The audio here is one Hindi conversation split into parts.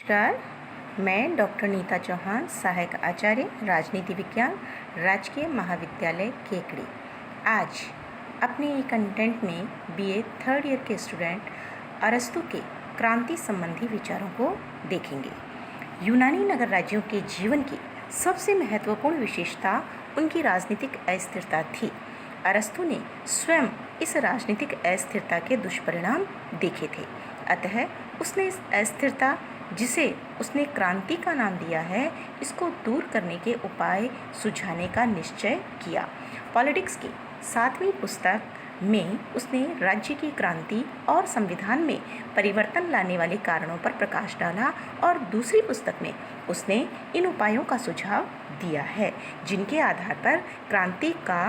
नमस्कार, मैं डॉक्टर नीता चौहान, सहायक आचार्य राजनीति विज्ञान, राजकीय महाविद्यालय केकड़ी। आज अपने कंटेंट में बीए थर्ड ईयर के स्टूडेंट अरस्तु के क्रांति संबंधी विचारों को देखेंगे। यूनानी नगर राज्यों के जीवन की सबसे महत्वपूर्ण विशेषता उनकी राजनीतिक अस्थिरता थी। अरस्तु ने स्वयं इस राजनीतिक अस्थिरता के दुष्परिणाम देखे थे, अतः उसने इस अस्थिरता, जिसे उसने क्रांति का नाम दिया है, इसको दूर करने के उपाय सुझाने का निश्चय किया। पॉलिटिक्स की 7वीं पुस्तक में उसने राज्य की क्रांति और संविधान में परिवर्तन लाने वाले कारणों पर प्रकाश डाला और दूसरी पुस्तक में उसने इन उपायों का सुझाव दिया है जिनके आधार पर क्रांति का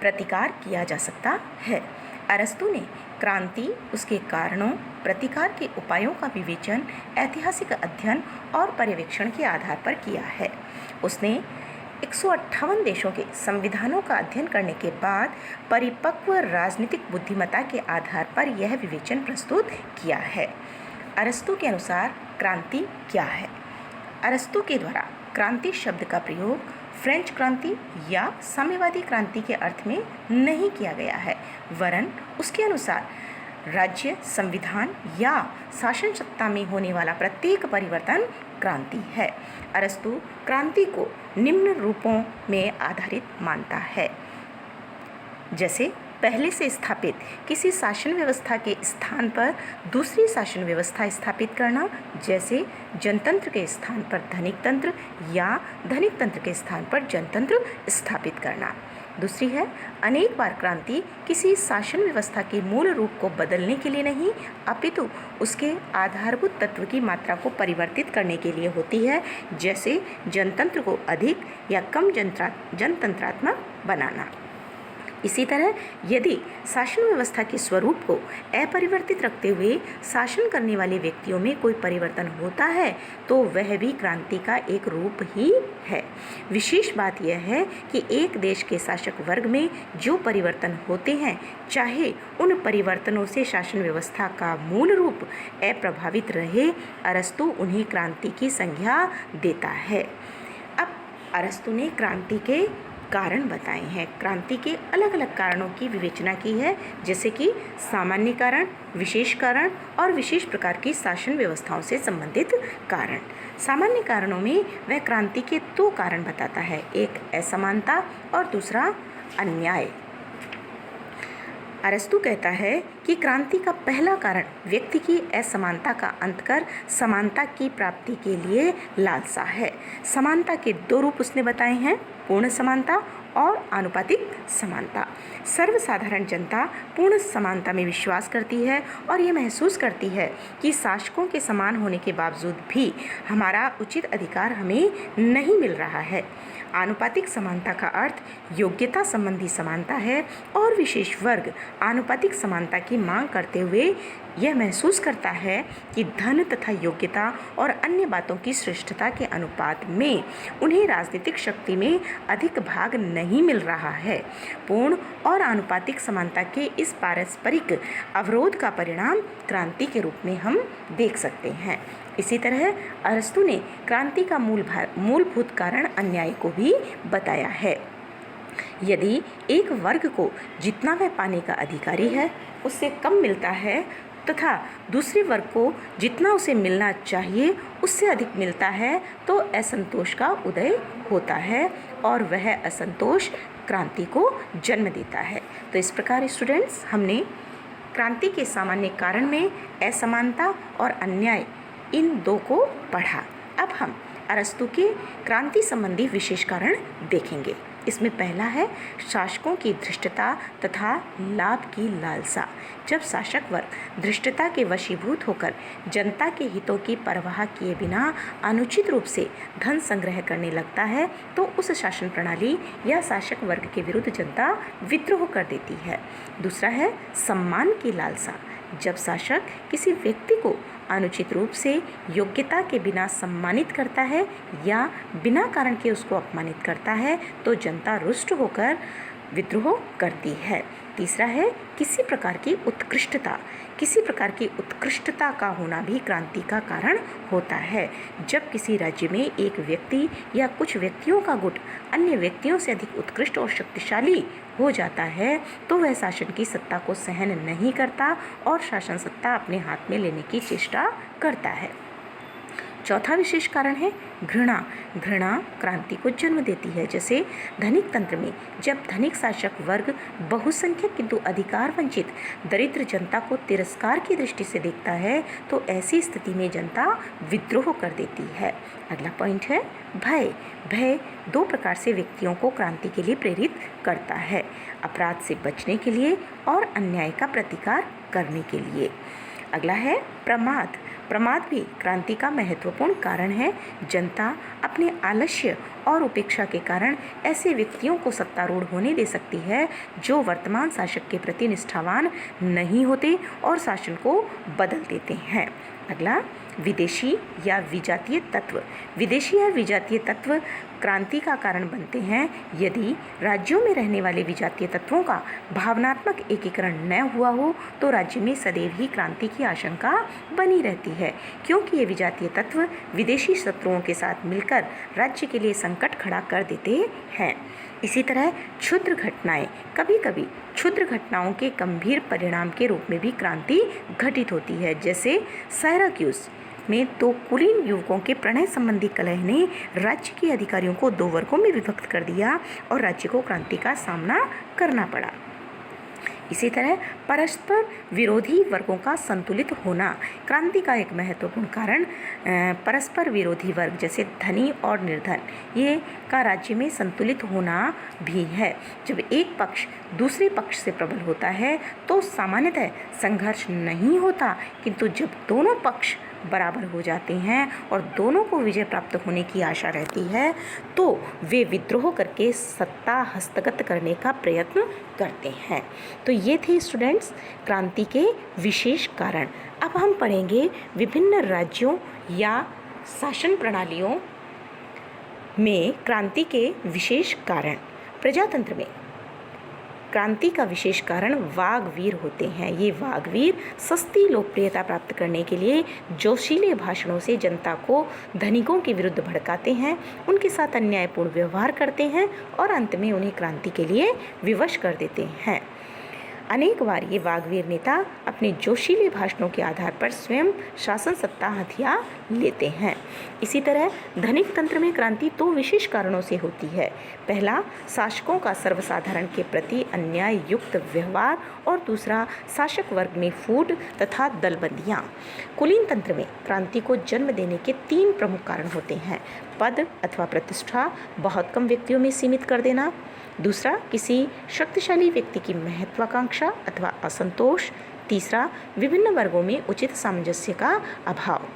प्रतिकार किया जा सकता है। अरस्तु ने क्रांति, उसके कारणों, प्रतिकार के उपायों का विवेचन ऐतिहासिक अध्ययन और पर्यवेक्षण के आधार पर किया है। उसने 158 देशों के संविधानों का अध्ययन करने के बाद परिपक्व राजनीतिक बुद्धिमत्ता के आधार पर यह विवेचन प्रस्तुत किया है। अरस्तु के अनुसार क्रांति क्या है? अरस्तु के द्वारा क्रांति शब्द का प्रयोग फ्रेंच क्रांति या साम्यवादी क्रांति के अर्थ में नहीं किया गया है, वरन उसके अनुसार राज्य, संविधान या शासन सत्ता में होने वाला प्रत्येक परिवर्तन क्रांति है। अरस्तु क्रांति को निम्न रूपों में आधारित मानता है, जैसे पहले से स्थापित किसी शासन व्यवस्था के स्थान पर दूसरी शासन व्यवस्था स्थापित करना, जैसे जनतंत्र के स्थान पर धनिक तंत्र या धनिक तंत्र के स्थान पर जनतंत्र स्थापित करना। दूसरी है, अनेक बार क्रांति किसी शासन व्यवस्था के मूल रूप को बदलने के लिए नहीं, अपितु उसके आधारभूत तत्व की मात्रा को परिवर्तित करने के लिए होती है, जैसे जनतंत्र को अधिक या कम जनतंत्रात्मक बनाना। इसी तरह यदि शासन व्यवस्था के स्वरूप को अपरिवर्तित रखते हुए शासन करने वाले व्यक्तियों में कोई परिवर्तन होता है तो वह भी क्रांति का एक रूप ही है। विशेष बात यह है कि एक देश के शासक वर्ग में जो परिवर्तन होते हैं, चाहे उन परिवर्तनों से शासन व्यवस्था का मूल रूप अप्रभावित रहे, अरस्तु उन्हें क्रांति की संज्ञा देता है। अब अरस्तु ने क्रांति के कारण बताए हैं। क्रांति के अलग अलग कारणों की विवेचना की है, जैसे कि सामान्य कारण, विशेष कारण और विशेष प्रकार की शासन व्यवस्थाओं से संबंधित कारण। सामान्य कारणों में वह क्रांति के 2 कारण बताता है, एक असमानता और दूसरा अन्याय। अरस्तु कहता है कि क्रांति का पहला कारण व्यक्ति की असमानता का अंत कर समानता की प्राप्ति के लिए लालसा है। समानता के 2 रूप उसने बताए हैं, पूर्ण समानता और आनुपातिक समानता। सर्वसाधारण जनता पूर्ण समानता में विश्वास करती है और ये महसूस करती है कि शासकों के समान होने के बावजूद भी हमारा उचित अधिकार हमें नहीं मिल रहा है। आनुपातिक समानता का अर्थ योग्यता संबंधी समानता है और विशेष वर्ग आनुपातिक समानता की मांग करते हुए यह महसूस करता है कि धन तथा योग्यता और अन्य बातों की श्रेष्ठता के अनुपात में उन्हें राजनीतिक शक्ति में अधिक भाग नहीं मिल रहा है। पूर्ण और आनुपातिक समानता के इस पारस्परिक अवरोध का परिणाम क्रांति के रूप में हम देख सकते हैं। इसी तरह अरस्तु ने क्रांति का मूलभूत कारण अन्याय को भी बताया है। यदि एक वर्ग को जितना वह पाने का अधिकारी है उससे कम मिलता है तथा दूसरे वर्ग को जितना उसे मिलना चाहिए उससे अधिक मिलता है, तो असंतोष का उदय होता है और वह असंतोष क्रांति को जन्म देता है। तो इस प्रकार स्टूडेंट्स, हमने क्रांति के सामान्य कारण में असमानता और अन्याय, इन 2 को पढ़ा। अब हम अरस्तु के क्रांति संबंधी विशेष कारण देखेंगे। इसमें पहला है शासकों की धृष्टता तथा लाभ की लालसा। जब शासक वर्ग धृष्टता के वशीभूत होकर जनता के हितों की परवाह किए बिना अनुचित रूप से धन संग्रह करने लगता है, तो उस शासन प्रणाली या शासक वर्ग के विरुद्ध जनता विद्रोह कर देती है। दूसरा है सम्मान की लालसा। जब शासक किसी व्यक्ति को अनुचित रूप से योग्यता के बिना सम्मानित करता है या बिना कारण के उसको अपमानित करता है, तो जनता रुष्ट होकर विद्रोह करती है। तीसरा है किसी प्रकार की उत्कृष्टता। किसी प्रकार की उत्कृष्टता का होना भी क्रांति का कारण होता है। जब किसी राज्य में एक व्यक्ति या कुछ व्यक्तियों का गुट अन्य व्यक्तियों से अधिक उत्कृष्ट और शक्तिशाली हो जाता है तो वह शासन की सत्ता को सहन नहीं करता और शासन सत्ता अपने हाथ में लेने की चेष्टा करता है। चौथा विशेष कारण है घृणा। घृणा क्रांति को जन्म देती है। जैसे धनिक तंत्र में जब धनिक शासक वर्ग बहुसंख्यक किंतु अधिकार वंचित दरिद्र जनता को तिरस्कार की दृष्टि से देखता है तो ऐसी स्थिति में जनता विद्रोह कर देती है। अगला पॉइंट है भय। भय दो प्रकार से व्यक्तियों को क्रांति के लिए प्रेरित करता है, अपराध से बचने के लिए और अन्याय का प्रतिकार करने के लिए। अगला है प्रमाद। प्रमाद भी क्रांति का महत्वपूर्ण कारण है। जनता अपने आलस्य और उपेक्षा के कारण ऐसे व्यक्तियों को सत्तारूढ़ होने दे सकती है जो वर्तमान शासक के प्रति निष्ठावान नहीं होते और शासन को बदल देते हैं। अगला विदेशी या विजातीय तत्व। विदेशी या विजातीय तत्व क्रांति का कारण बनते हैं यदि राज्यों में रहने वाले विजातीय तत्वों का भावनात्मक एकीकरण न हुआ हो तो राज्य में सदैव ही क्रांति की आशंका बनी रहती है, क्योंकि ये विजातीय तत्व विदेशी शत्रुओं के साथ मिलकर राज्य के लिए संकट खड़ा कर देते हैं। इसी तरह क्षुद्र घटनाएं, कभी कभी क्षुद्र घटनाओं के गंभीर परिणाम के रूप में भी क्रांति घटित होती है। जैसे साइराक्यूज में दो कुलीन युवकों के प्रणय संबंधी कलह ने राज्य के अधिकारियों को दो वर्गों में विभक्त कर दिया और राज्य को क्रांति का सामना करना पड़ा। इसी तरह परस्पर विरोधी वर्गों का संतुलित होना क्रांति का एक महत्वपूर्ण कारण परस्पर विरोधी वर्ग जैसे धनी और निर्धन ये का राज्य में संतुलित होना भी है। जब एक पक्ष दूसरे पक्ष से प्रबल होता है तो सामान्यतः संघर्ष नहीं होता, किंतु जब दोनों पक्ष बराबर हो जाते हैं और दोनों को विजय प्राप्त होने की आशा रहती है तो वे विद्रोह करके सत्ता हस्तगत करने का प्रयत्न करते हैं। तो ये थे स्टूडेंट्स क्रांति के विशेष कारण। अब हम पढ़ेंगे विभिन्न राज्यों या शासन प्रणालियों में क्रांति के विशेष कारण। प्रजातंत्र में क्रांति का विशेष कारण वाग्वीर होते हैं। ये वाग्वीर सस्ती लोकप्रियता प्राप्त करने के लिए जोशीले भाषणों से जनता को धनिकों के विरुद्ध भड़काते हैं, उनके साथ अन्यायपूर्ण व्यवहार करते हैं और अंत में उन्हें क्रांति के लिए विवश कर देते हैं। अनेक बार ये वाग्वीर नेता अपने जोशीले भाषणों के आधार पर स्वयं शासन सत्ता हथिया लेते हैं। इसी तरह धनिक तंत्र में क्रांति दो विशेष कारणों से होती है। पहला, शासकों का सर्वसाधारण के प्रति अन्याय युक्त व्यवहार और दूसरा, शासक वर्ग में फूट तथा दलबंदियाँ। कुलीन तंत्र में क्रांति को जन्म देने के तीन प्रमुख कारण होते हैं। पद अथवा प्रतिष्ठा बहुत कम व्यक्तियों में सीमित कर देना, दूसरा, किसी शक्तिशाली व्यक्ति की महत्वाकांक्षा अथवा असंतोष, तीसरा, विभिन्न वर्गों में उचित सामंजस्य का अभाव।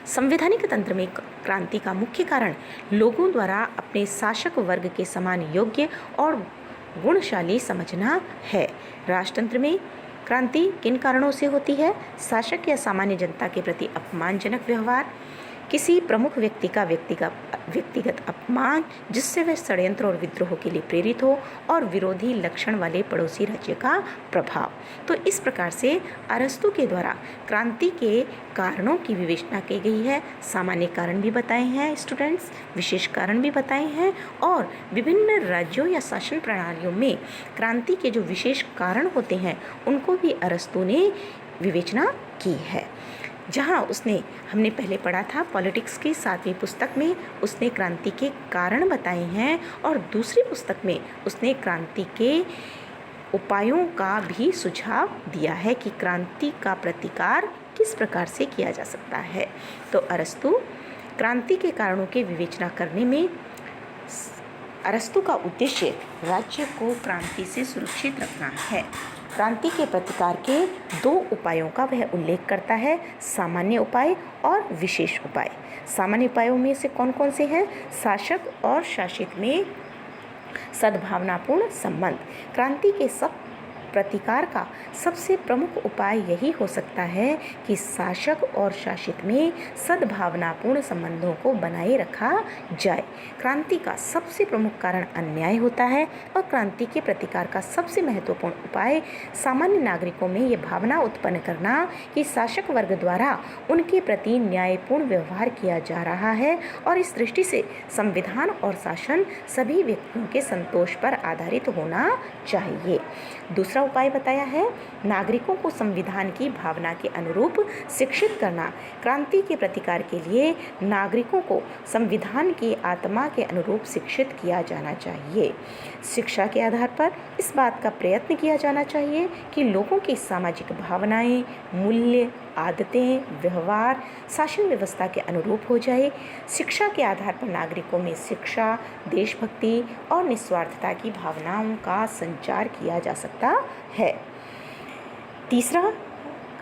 संवैधानिक तंत्र में क्रांति का मुख्य कारण लोगों द्वारा अपने शासक वर्ग के समान योग्य और गुणशाली समझना है। राजतंत्र में क्रांति किन कारणों से होती है? शासक या सामान्य जनता के प्रति अपमानजनक व्यवहार, किसी प्रमुख व्यक्ति का व्यक्तिगत अपमान जिससे वह षड्यंत्र और विद्रोह के लिए प्रेरित हो, और विरोधी लक्षण वाले पड़ोसी राज्य का प्रभाव। तो इस प्रकार से अरस्तु के द्वारा क्रांति के कारणों की विवेचना की गई है। सामान्य कारण भी बताए हैं स्टूडेंट्स, विशेष कारण भी बताए हैं, और विभिन्न राज्यों या शासन प्रणालियों में क्रांति के जो विशेष कारण होते हैं उनको भी अरस्तु ने विवेचना की है। जहाँ उसने हमने पहले पढ़ा था पॉलिटिक्स की 7वीं पुस्तक में उसने क्रांति के कारण बताए हैं, और दूसरी पुस्तक में उसने क्रांति के उपायों का भी सुझाव दिया है कि क्रांति का प्रतिकार किस प्रकार से किया जा सकता है। तो अरस्तु क्रांति के कारणों की विवेचना करने में अरस्तु का उद्देश्य राज्य को क्रांति से सुरक्षित रखना है। क्रांति के प्रतिकार के दो उपायों का वह उल्लेख करता है, सामान्य उपाय और विशेष उपाय। सामान्य उपायों में से कौन कौन से हैं? शासक और शासित में सद्भावनापूर्ण संबंध। क्रांति के सब प्रतिकार का सबसे प्रमुख उपाय यही हो सकता है कि शासक और शासित में सद्भावनापूर्ण संबंधों को बनाए रखा जाए। क्रांति का सबसे प्रमुख कारण अन्याय होता है और क्रांति के प्रतिकार का सबसे महत्वपूर्ण उपाय सामान्य नागरिकों में ये भावना उत्पन्न करना कि शासक वर्ग द्वारा उनके प्रति न्यायपूर्ण व्यवहार किया जा रहा है और इस दृष्टि से संविधान और शासन सभी व्यक्तियों के संतोष पर आधारित होना चाहिए। दूसरा उपाय बताया है नागरिकों को संविधान की भावना के अनुरूप शिक्षित करना। क्रांति के प्रतिकार के लिए नागरिकों को संविधान की आत्मा के अनुरूप शिक्षित किया जाना चाहिए। शिक्षा के आधार पर इस बात का प्रयत्न किया जाना चाहिए कि लोगों की सामाजिक भावनाएं, मूल्य, आदतें, व्यवहार शासन व्यवस्था के अनुरूप हो जाए। शिक्षा के आधार पर नागरिकों में शिक्षा, देशभक्ति और निस्वार्थता की भावनाओं का संचार किया जा सकता है। तीसरा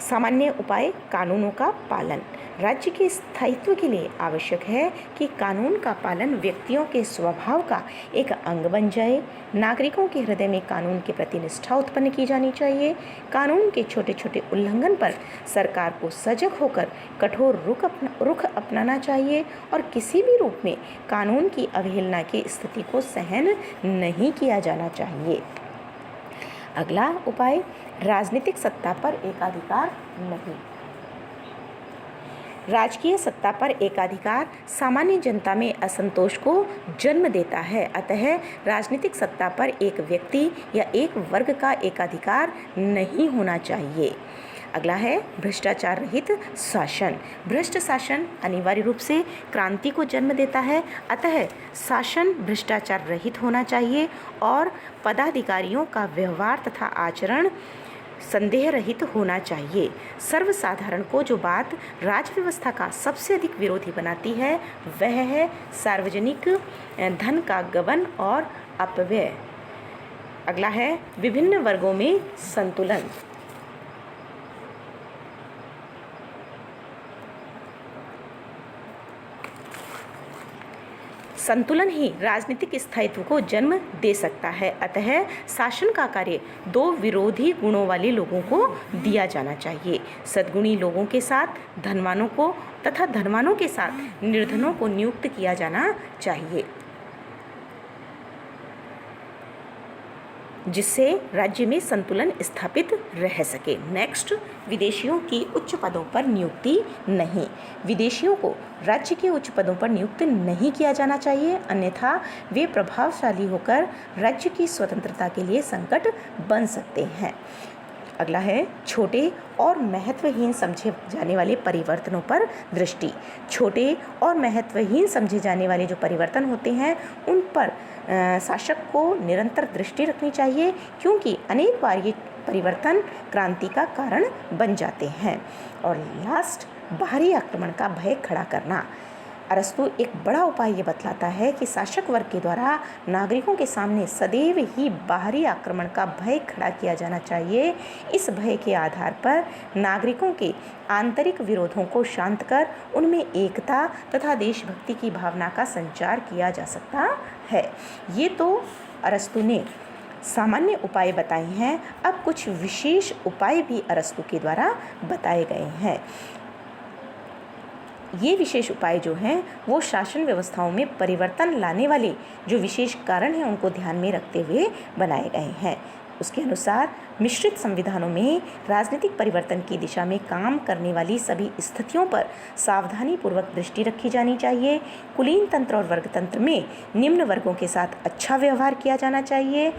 सामान्य उपाय कानूनों का पालन। राज्य के स्थायित्व के लिए आवश्यक है कि कानून का पालन व्यक्तियों के स्वभाव का एक अंग बन जाए। नागरिकों के हृदय में कानून के प्रति निष्ठा उत्पन्न की जानी चाहिए। कानून के छोटे छोटे उल्लंघन पर सरकार को सजग होकर कठोर रुख अपनाना चाहिए और किसी भी रूप में कानून की अवहेलना की स्थिति को सहन नहीं किया जाना चाहिए। अगला उपाय राजनीतिक सत्ता पर एकाधिकार नहीं। राजकीय सत्ता पर एकाधिकार सामान्य जनता में असंतोष को जन्म देता है। अतः राजनीतिक सत्ता पर एक व्यक्ति या एक वर्ग का एकाधिकार नहीं होना चाहिए। अगला है भ्रष्टाचार रहित शासन। भ्रष्ट शासन अनिवार्य रूप से क्रांति को जन्म देता है। अतः शासन भ्रष्टाचार रहित होना चाहिए और पदाधिकारियों का व्यवहार तथा आचरण संदेह रहित होना चाहिए। सर्वसाधारण को जो बात राज व्यवस्था का सबसे अधिक विरोधी बनाती है वह है सार्वजनिक धन का गबन और अपव्यय। अगला है विभिन्न वर्गों में संतुलन। संतुलन ही राजनीतिक स्थायित्व को जन्म दे सकता है। अतः शासन का कार्य दो विरोधी गुणों वाले लोगों को दिया जाना चाहिए। सद्गुणी लोगों के साथ धनवानों को तथा धनवानों के साथ निर्धनों को नियुक्त किया जाना चाहिए, जिससे राज्य में संतुलन स्थापित रह सके। नेक्स्ट, विदेशियों की उच्च पदों पर नियुक्ति नहीं। विदेशियों को राज्य के उच्च पदों पर नियुक्त नहीं किया जाना चाहिए, अन्यथा वे प्रभावशाली होकर राज्य की स्वतंत्रता के लिए संकट बन सकते हैं। अगला है छोटे और महत्वहीन समझे जाने वाले परिवर्तनों पर दृष्टि। छोटे और महत्वहीन समझे जाने वाले जो परिवर्तन होते हैं उन पर शासक को निरंतर दृष्टि रखनी चाहिए, क्योंकि अनेक बार ये परिवर्तन क्रांति का कारण बन जाते हैं। और लास्ट, बाहरी आक्रमण का भय खड़ा करना। अरस्तु एक बड़ा उपाय ये बतलाता है कि शासक वर्ग के द्वारा नागरिकों के सामने सदैव ही बाहरी आक्रमण का भय खड़ा किया जाना चाहिए। इस भय के आधार पर नागरिकों के आंतरिक विरोधों को शांत कर उनमें एकता तथा देशभक्ति की भावना का संचार किया जा सकता है। ये तो अरस्तु ने सामान्य उपाय बताए हैं। अब कुछ विशेष उपाय भी अरस्तु के द्वारा बताए गए हैं। ये विशेष उपाय जो हैं वो शासन व्यवस्थाओं में परिवर्तन लाने वाले जो विशेष कारण हैं उनको ध्यान में रखते हुए बनाए गए हैं। उसके अनुसार मिश्रित संविधानों में राजनीतिक परिवर्तन की दिशा में काम करने वाली सभी स्थितियों पर सावधानीपूर्वक दृष्टि रखी जानी चाहिए। कुलीन तंत्र और वर्गतंत्र में निम्न वर्गों के साथ अच्छा व्यवहार किया जाना चाहिए।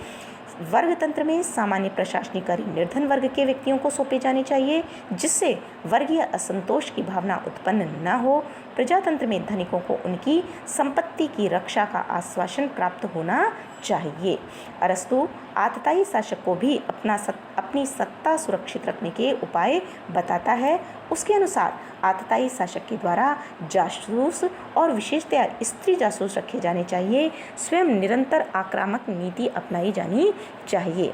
वर्ग तंत्र में सामान्य प्रशासनिक कार्य निर्धन वर्ग के व्यक्तियों को सौंपे जाने चाहिए, जिससे वर्गीय असंतोष की भावना उत्पन्न न हो। प्रजातंत्र में धनिकों को उनकी संपत्ति की रक्षा का आश्वासन प्राप्त होना चाहिए। अरस्तु आतताई शासक को भी अपनी सत्ता सुरक्षित रखने के उपाय बताता है। उसके अनुसार आतताई शासक के द्वारा जासूस और विशेषतया स्त्री जासूस रखे जाने चाहिए। स्वयं निरंतर आक्रामक नीति अपनाई जानी चाहिए।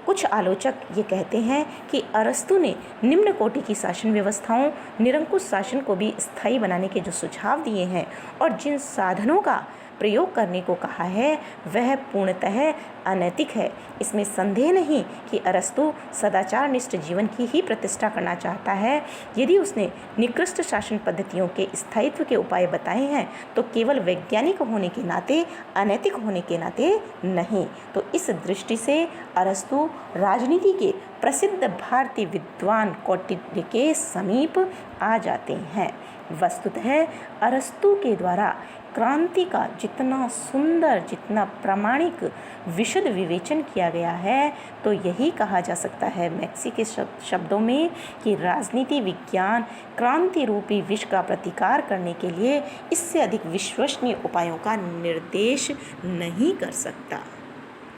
कुछ आलोचक ये कहते हैं कि अरस्तु ने निम्न कोटि की शासन व्यवस्थाओं, निरंकुश शासन को भी स्थायी बनाने के जो सुझाव दिए हैं और जिन साधनों का प्रयोग करने को कहा है वह पूर्णतः अनैतिक है। इसमें संदेह नहीं कि अरस्तु सदाचारनिष्ठ जीवन की ही प्रतिष्ठा करना चाहता है। यदि उसने निकृष्ट शासन पद्धतियों के स्थायित्व के उपाय बताए हैं तो केवल वैज्ञानिक होने के नाते, अनैतिक होने के नाते नहीं। तो इस दृष्टि से अरस्तु राजनीति के प्रसिद्ध भारतीय विद्वान कौटिल्य के समीप आ जाते हैं। वस्तुतः अरस्तु के द्वारा क्रांति का जितना सुंदर, जितना प्रामाणिक विशद विवेचन किया गया है, तो यही कहा जा सकता है मैक्सी के शब्दों में कि राजनीति विज्ञान क्रांति रूपी विष का प्रतिकार करने के लिए इससे अधिक विश्वसनीय उपायों का निर्देश नहीं कर सकता।